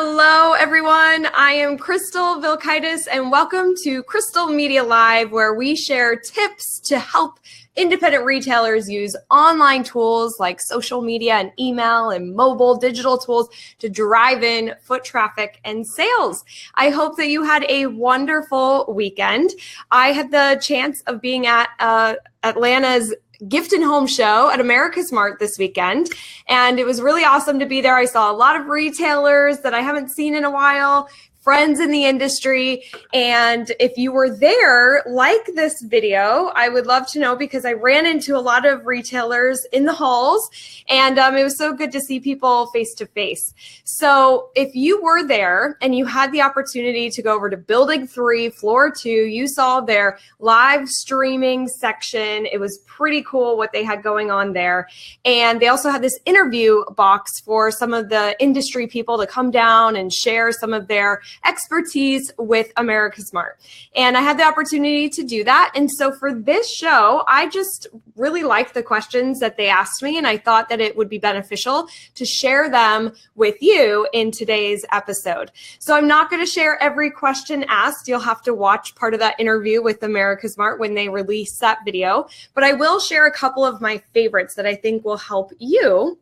Hello, everyone. I am Crystal Vilkaitis, and welcome to Crystal Media Live, where we share tips to help independent retailers use online tools like social media and email and mobile digital tools to drive in foot traffic and sales. I hope that you had a wonderful weekend. I had the chance of being at Atlanta's gift and home show at AmericasMart this weekend, and it was really awesome to be there. I saw a lot of retailers that I haven't seen in a while, friends in the industry. And if you were there, like this video, I would love to know, because I ran into a lot of retailers in the halls, and it was so good to see people face to face. So if you were there and you had the opportunity to go over to Building 3, Floor 2, you saw their live streaming section. It was pretty cool what they had going on there. And they also had this interview box for some of the industry people to come down and share some of their expertise with AmericasMart. And I had the opportunity to do that. And so for this show, I just really liked the questions that they asked me, and I thought that it would be beneficial to share them with you in today's episode. So I'm not going to share every question asked. You'll have to watch part of that interview with AmericasMart when they release that video, but I will share a couple of my favorites that I think will help you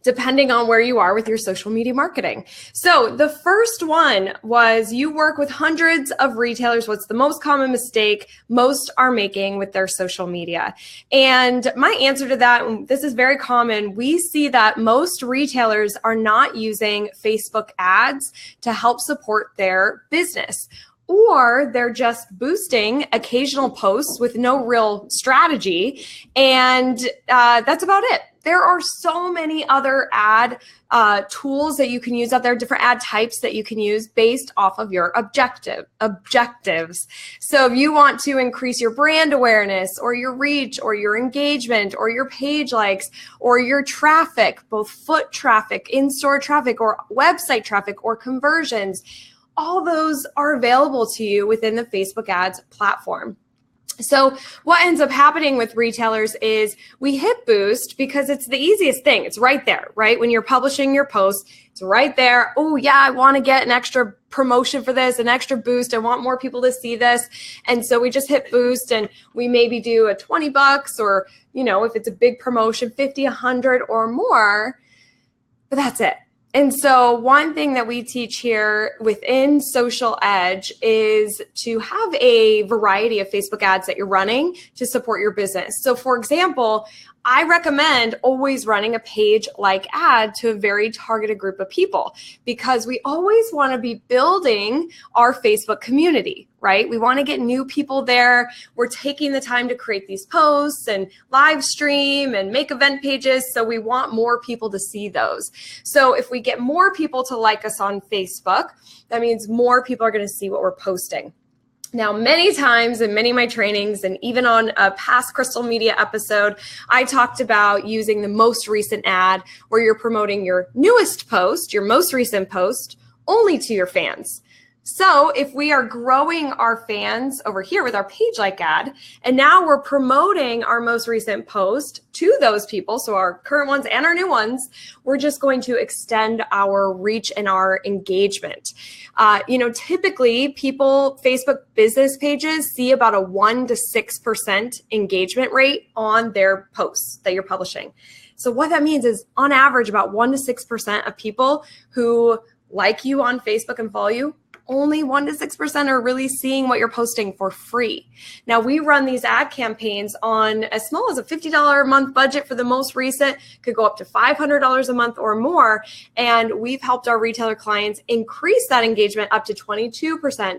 depending on where you are with your social media marketing. So the first one was, you work with hundreds of retailers. What's the most common mistake most are making with their social media? And my answer to that, this is very common. We see that most retailers are not using Facebook ads to help support their business, or they're just boosting occasional posts with no real strategy. And that's about it. There are so many other ad tools that you can use out there, different ad types that you can use based off of your objectives. So if you want to increase your brand awareness or your reach or your engagement or your page likes or your traffic, both foot traffic, in-store traffic, or website traffic, or conversions, all those are available to you within the Facebook ads platform. So what ends up happening with retailers is we hit boost because it's the easiest thing. It's right there, right? When you're publishing your post, it's right there. Oh yeah, I want to get an extra promotion for this, an extra boost. I want more people to see this. And so we just hit boost, and we maybe do a $20, or, you know, if it's a big promotion, 50, 100 or more, but that's it. And so one thing that we teach here within Social Edge is to have a variety of Facebook ads that you're running to support your business. So for example, I recommend always running a page like ad to a very targeted group of people, because we always want to be building our Facebook community, right? We want to get new people there. We're taking the time to create these posts and live stream and make event pages. So we want more people to see those. So if we get more people to like us on Facebook, that means more people are going to see what we're posting. Now, many times in many of my trainings, and even on a past Crystal Media episode, I talked about using the most recent ad, where you're promoting your newest post, your most recent post, only to your fans. So if we are growing our fans over here with our page like ad, and now we're promoting our most recent post to those people, so our current ones and our new ones, we're just going to extend our reach and our engagement. Typically people, Facebook business pages see about a 1 to 6% engagement rate on their posts that you're publishing. So what that means is, on average, about 1 to 6% of people who like you on Facebook and follow you, only 1 to 6% are really seeing what you're posting for free. Now, we run these ad campaigns on as small as a $50 a month budget for the most recent, could go up to $500 a month or more. And we've helped our retailer clients increase that engagement up to 22%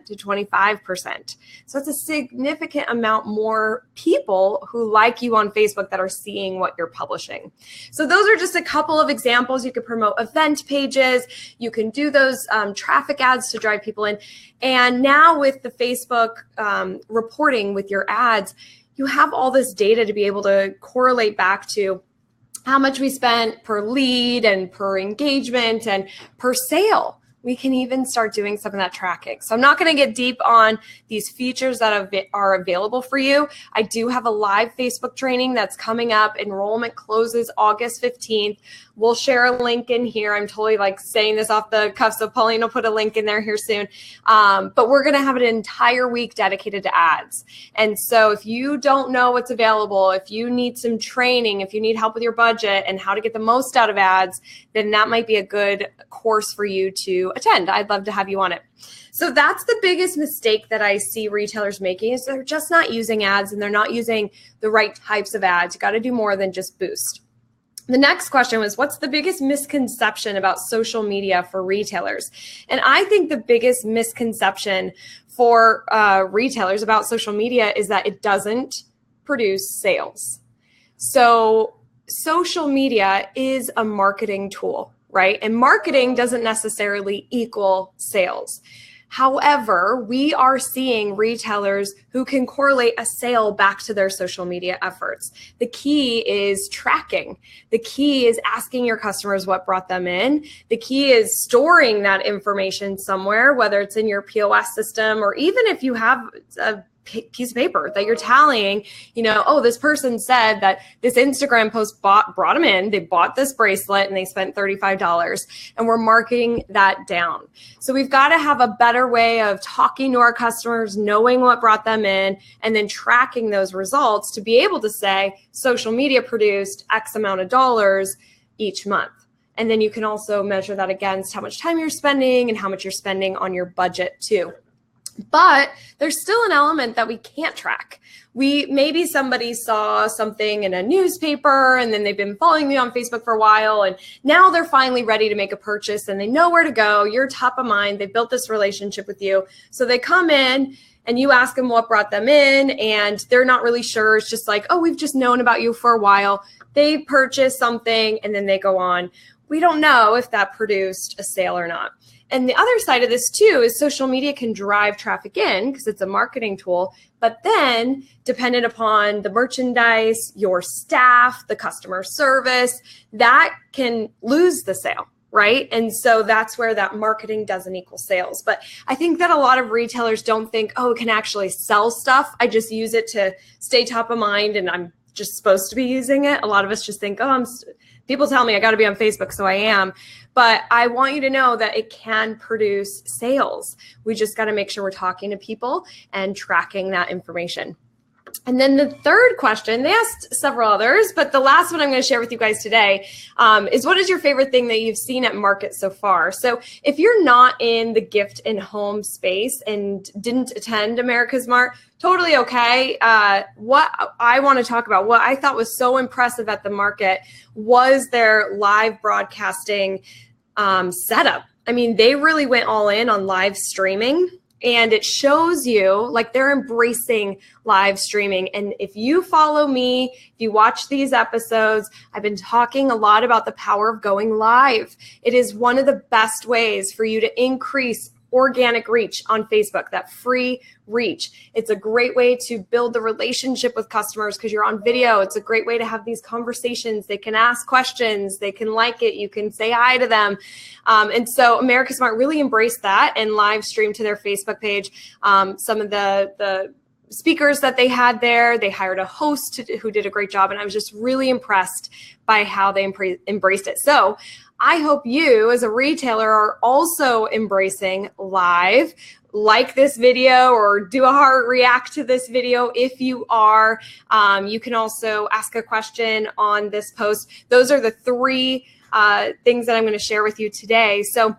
to 25%. So it's a significant amount more people who like you on Facebook that are seeing what you're publishing. So those are just a couple of examples. You could promote event pages. You can do those traffic ads to drive people in. And now with the Facebook reporting with your ads, you have all this data to be able to correlate back to how much we spent per lead and per engagement and per sale. we can even start doing some of that tracking. So I'm not going to get deep on these features that are available for you. I do have a live Facebook training that's coming up. Enrollment closes August 15th. We'll share a link in here. I'm totally like saying this off the cuff, so Pauline will put a link in there here soon. But we're going to have an entire week dedicated to ads. And so if you don't know what's available, if you need some training, if you need help with your budget and how to get the most out of ads, then that might be a good course for you to attend. I'd love to have you on it. So that's the biggest mistake that I see retailers making, is they're just not using ads and they're not using the right types of ads. You got to do more than just boost. The next question was, what's the biggest misconception about social media for retailers? And I think the biggest misconception for retailers about social media is that it doesn't produce sales. So social media is a marketing tool, right? And marketing doesn't necessarily equal sales. However, we are seeing retailers who can correlate a sale back to their social media efforts. The key is tracking. The key is asking your customers what brought them in. The key is storing that information somewhere, whether it's in your POS system, or even if you have a piece of paper that you're tallying, oh, this person said that this Instagram post brought them in, they bought this bracelet and they spent $35, and we're marking that down. So we've got to have a better way of talking to our customers, knowing what brought them in, and then tracking those results to be able to say social media produced X amount of dollars each month. And then you can also measure that against how much time you're spending and how much you're spending on your budget too. But there's still an element that we can't track. Maybe somebody saw something in a newspaper and then they've been following me on Facebook for a while, and now they're finally ready to make a purchase and they know where to go. You're top of mind. They built this relationship with you. So they come in and you ask them what brought them in, and they're not really sure. It's just like, oh, we've just known about you for a while. They purchase something and then they go on. We don't know if that produced a sale or not. And the other side of this too is social media can drive traffic in because it's a marketing tool, but then dependent upon the merchandise, your staff, the customer service, that can lose the sale, right? And so that's where that marketing doesn't equal sales. But I think that a lot of retailers don't think, oh, it can actually sell stuff. I just use it to stay top of mind and I'm just supposed to be using it. A lot of us just think, oh, people tell me I got to be on Facebook, so I am. But I want you to know that it can produce sales. We just got to make sure we're talking to people and tracking that information. And then the third question, they asked several others, but the last one I'm going to share with you guys today is, what is your favorite thing that you've seen at market so far? So if you're not in the gift and home space and didn't attend AmericasMart, totally okay. What I want to talk about, what I thought was so impressive at the market, was their live broadcasting setup. I mean, they really went all in on live streaming. And it shows you like they're embracing live streaming. And if you follow me, if you watch these episodes, I've been talking a lot about the power of going live. It is one of the best ways for you to increase organic reach on Facebook, that free reach. It's a great way to build the relationship with customers because you're on video. It's a great way to have these conversations. They can ask questions. They can like it. You can say hi to them. And so AmericasMart really embraced that and live streamed to their Facebook page. Some of the speakers that they had there, they hired a host who did a great job. And I was just really impressed by how they embraced it. So I hope you as a retailer are also embracing live. Like this video or do a heart react to this video if you are. You can also ask a question on this post. Those are the three things that I'm going to share with you today. So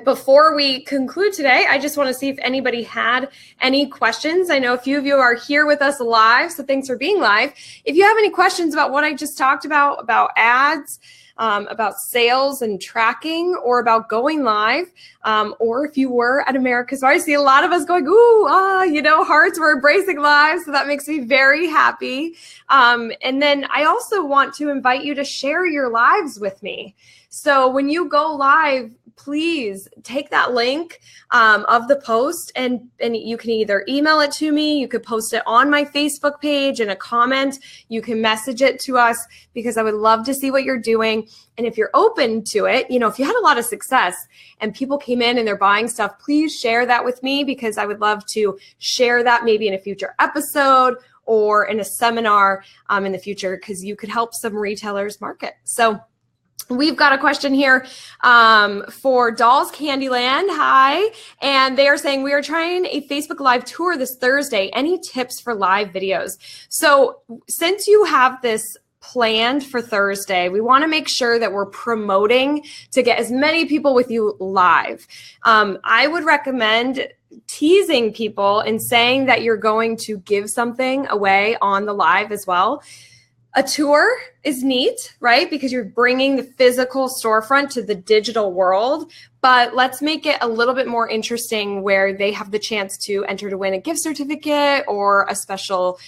before we conclude today, I just want to see if anybody had any questions. I know a few of you are here with us live, so thanks for being live. If you have any questions about what I just talked about ads, about sales and tracking, or about going live, or if you were at AmericasMart, I see a lot of us going, ooh, hearts, we're embracing live. So that makes me very happy. And then I also want to invite you to share your lives with me. So when you go live, please take that link of the post and you can either email it to me, you could post it on my Facebook page in a comment, you can message it to us, because I would love to see what you're doing. And if you're open to it, if you had a lot of success and people came in and they're buying stuff, please share that with me, because I would love to share that maybe in a future episode or in a seminar in the future, because you could help some retailers market. So we've got a question here for Dolls Candyland. Hi. And they are saying, we are trying a Facebook Live tour this Thursday. Any tips for live videos? So since you have this planned for Thursday, we want to make sure that we're promoting to get as many people with you live. I would recommend teasing people and saying that you're going to give something away on the live as well. A tour is neat, right? Because you're bringing the physical storefront to the digital world, but let's make it a little bit more interesting where they have the chance to enter to win a gift certificate or a special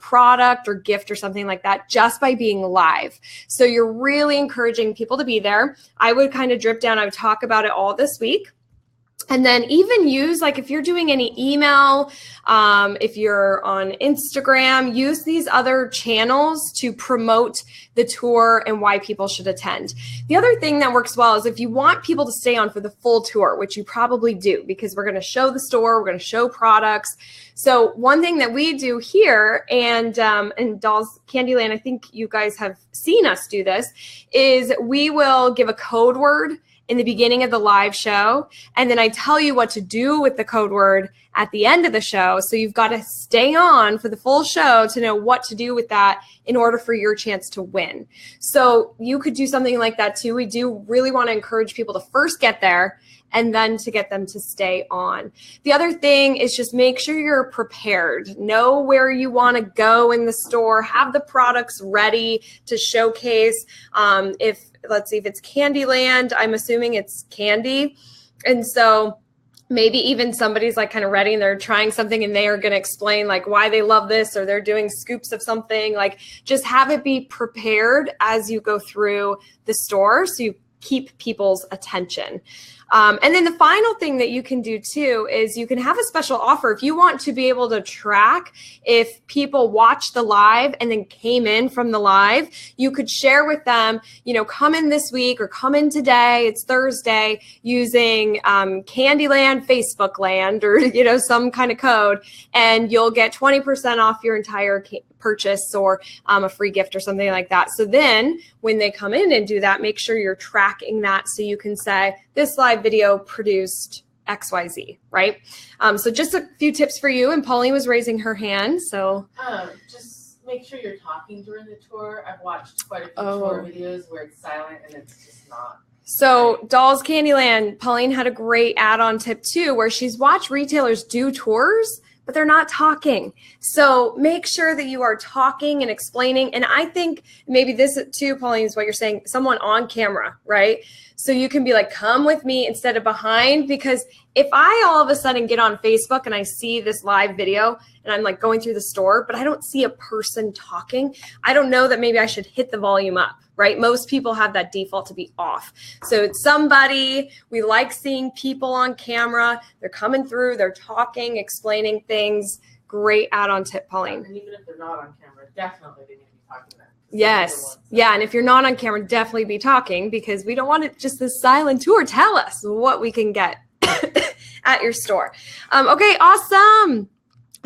product or gift or something like that just by being live. So you're really encouraging people to be there. I would kind of drip down. I would talk about it all this week. And then even use, like if you're doing any email, if you're on Instagram, use these other channels to promote the tour and why people should attend. The other thing that works well is if you want people to stay on for the full tour, which you probably do, because we're going to show the store, we're going to show products. So one thing that we do here, and Dolls Candyland, I think you guys have seen us do this, is we will give a code word in the beginning of the live show, and then I tell you what to do with the code word at the end of the show. So you've got to stay on for the full show to know what to do with that in order for your chance to win. So you could do something like that too. We do really want to encourage people to first get there and then to get them to stay on. The other thing is just make sure you're prepared. Know where you want to go in the store. Have the products ready to showcase. Let's see, if it's Candyland, I'm assuming it's candy. And so maybe even somebody's like kind of ready and they're trying something and they are going to explain like why they love this, or they're doing scoops of something. Like just have it be prepared as you go through the store so you keep people's attention. And then the final thing that you can do too is you can have a special offer. If you want to be able to track if people watched the live and then came in from the live, you could share with them, come in this week or come in today, it's Thursday, using Candyland, Facebook Land, or, some kind of code, and you'll get 20% off your entire purchase or a free gift or something like that. So then when they come in and do that, make sure you're tracking that so you can say this live video produced XYZ, right? So just a few tips for you. And Pauline was raising her hand. So just make sure you're talking during the tour. I've watched quite a few tour videos where it's silent and it's just not. So Dolls Candyland, Pauline had a great add-on tip too, where she's watched retailers do tours, but they're not talking. So make sure that you are talking and explaining. And I think maybe this too, Pauline, is what you're saying, someone on camera, right? So you can be like, come with me instead of behind, because if I all of a sudden get on Facebook and I see this live video and I'm like going through the store, but I don't see a person talking, I don't know that maybe I should hit the volume up, right? Most people have that default to be off. So it's somebody, we like seeing people on camera. They're coming through, they're talking, explaining things. Great add-on tip, Pauline. And even if they're not on camera, definitely they need to be talking then. Yes. Yeah. And if you're not on camera, definitely be talking, because we don't want it just this silent tour. Tell us what we can get at your store. Okay. Awesome.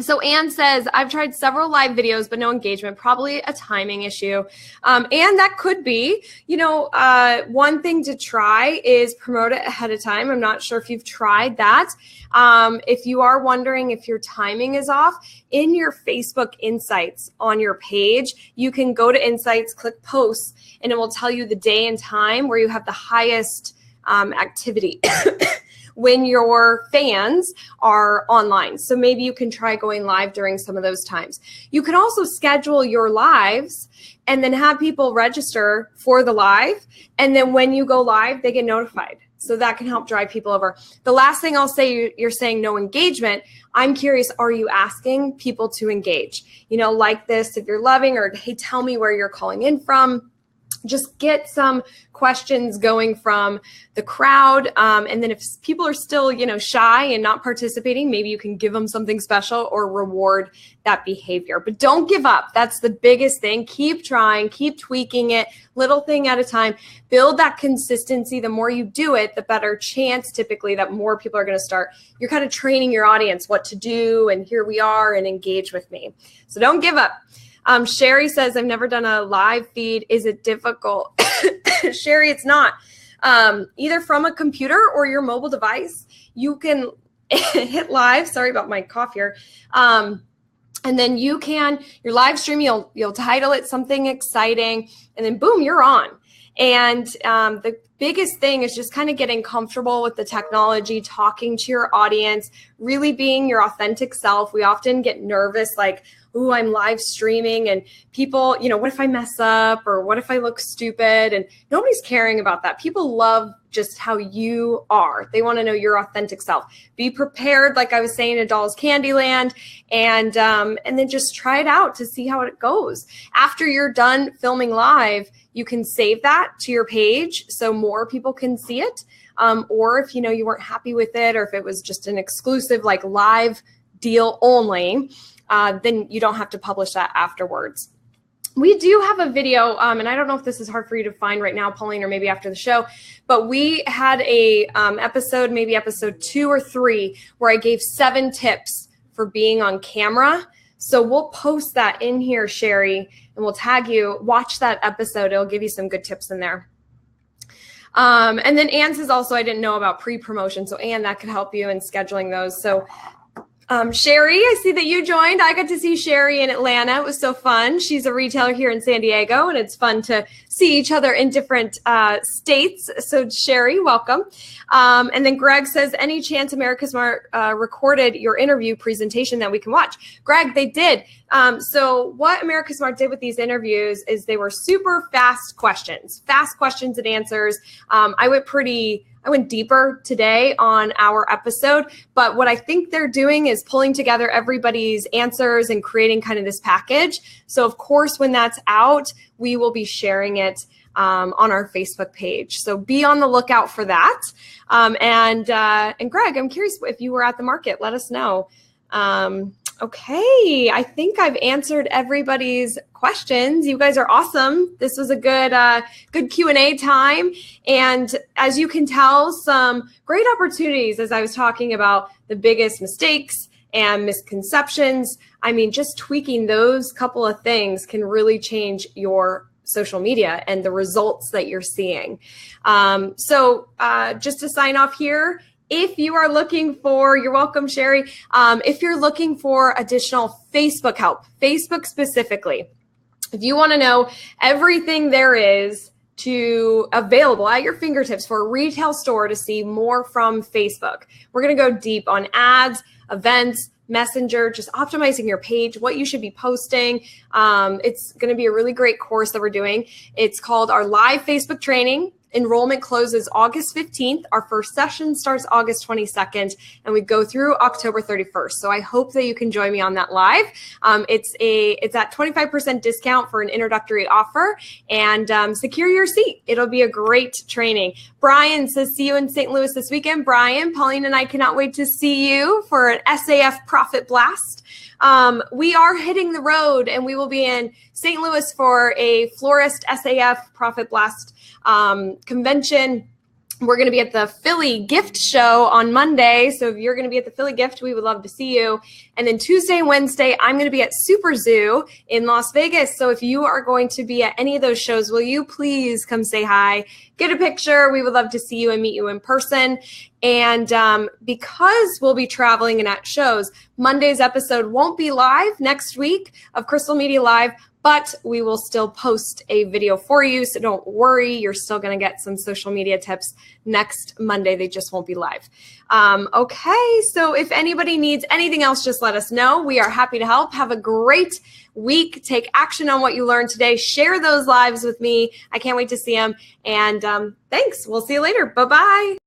So Anne says, I've tried several live videos, but no engagement, probably a timing issue. And that could be, one thing to try is promote it ahead of time. I'm not sure if you've tried that. If you are wondering if your timing is off, in your Facebook Insights on your page, you can go to Insights, click Posts, and it will tell you the day and time where you have the highest activity. When your fans are online. So maybe you can try going live during some of those times. You can also schedule your lives and then have people register for the live. And then when you go live, they get notified. So that can help drive people over. The last thing I'll say, you're saying no engagement. I'm curious, are you asking people to engage? Like this, if you're loving, or hey, tell me where you're calling in from. just get some questions going from the crowd. And then if people are still, shy and not participating, maybe you can give them something special or reward that behavior. But don't give up. That's the biggest thing. Keep trying, keep tweaking it, little thing at a time. Build that consistency. The more you do it, the better chance typically that more people are going to start. You're kind of training your audience what to do, and here we are, and engage with me. So don't give up. Sherry says, I've never done a live feed. Is it difficult? Sherry, it's not. Either from a computer or your mobile device, you can hit live. Sorry about my cough here. And then you can, your live stream, you'll title it something exciting, and then boom, you're on. And the biggest thing is just kind of getting comfortable with the technology, talking to your audience, really being your authentic self. We often get nervous, like, ooh, I'm live streaming and people, what if I mess up or what if I look stupid? And nobody's caring about that. People love just how you are. They want to know your authentic self. Be prepared, like I was saying, in Doll's Candyland, and then just try it out to see how it goes. After you're done filming live, you can save that to your page so more people can see it. Or if you weren't happy with it, or if it was just an exclusive like live deal only, then you don't have to publish that afterwards. We do have a video, and I don't know if this is hard for you to find right now, Pauline, or maybe after the show, but we had a episode, maybe episode 2 or 3, where I gave 7 tips for being on camera. So we'll post that in here, Sherry, and we'll tag you. Watch that episode. It'll give you some good tips in there. And then Ann says also, I didn't know about pre-promotion. So Ann, that could help you in scheduling those. So Sherry, I see that you joined. I got to see Sherry in Atlanta. It was so fun. She's a retailer here in San Diego, and it's fun to see each other in different states. So Sherry, welcome. And then Greg says, any chance AmericasMart recorded your interview presentation that we can watch? Greg, they did. So what AmericasMart did with these interviews is they were super fast questions and answers. I went deeper today on our episode, but what I think they're doing is pulling together everybody's answers and creating kind of this package. So of course, when that's out, we will be sharing it on our Facebook page. So be on the lookout for that. And Greg, I'm curious if you were at the market, let us know. Okay, I think I've answered everybody's questions. You guys are awesome. This was a good Q&A time. And as you can tell, some great opportunities as I was talking about the biggest mistakes and misconceptions. I mean, just tweaking those couple of things can really change your social media and the results that you're seeing. So just to sign off here, if you are looking for, you're welcome, Sherry. If you're looking for additional Facebook help, Facebook specifically, if you want to know everything there is available at your fingertips for a retail store to see more from Facebook, we're going to go deep on ads, events, Messenger, just optimizing your page, what you should be posting. It's going to be a really great course that we're doing. It's called our live Facebook training. Enrollment closes August 15th. Our first session starts August 22nd, and we go through October 31st. So I hope that you can join me on that live. It's at 25% discount for an introductory offer, and secure your seat. It'll be a great training. Brian says, see you in St. Louis this weekend. Brian, Pauline and I cannot wait to see you for an SAF Profit Blast. We are hitting the road, and we will be in St. Louis for a Florist SAF Profit Blast convention. We're going to be at the Philly Gift Show on Monday. So if you're going to be at the Philly Gift, we would love to see you. And then Tuesday and Wednesday, I'm going to be at Super Zoo in Las Vegas. So if you are going to be at any of those shows, will you please come say hi, get a picture? We would love to see you and meet you in person. And because we'll be traveling and at shows, Monday's episode won't be live next week of Crystal Media Live, but we will still post a video for you. So don't worry, you're still going to get some social media tips next Monday. They just won't be live. Okay, so if anybody needs anything else, just let us know. We are happy to help. Have a great week. Take action on what you learned today. Share those lives with me. I can't wait to see them. And thanks. We'll see you later. Bye-bye.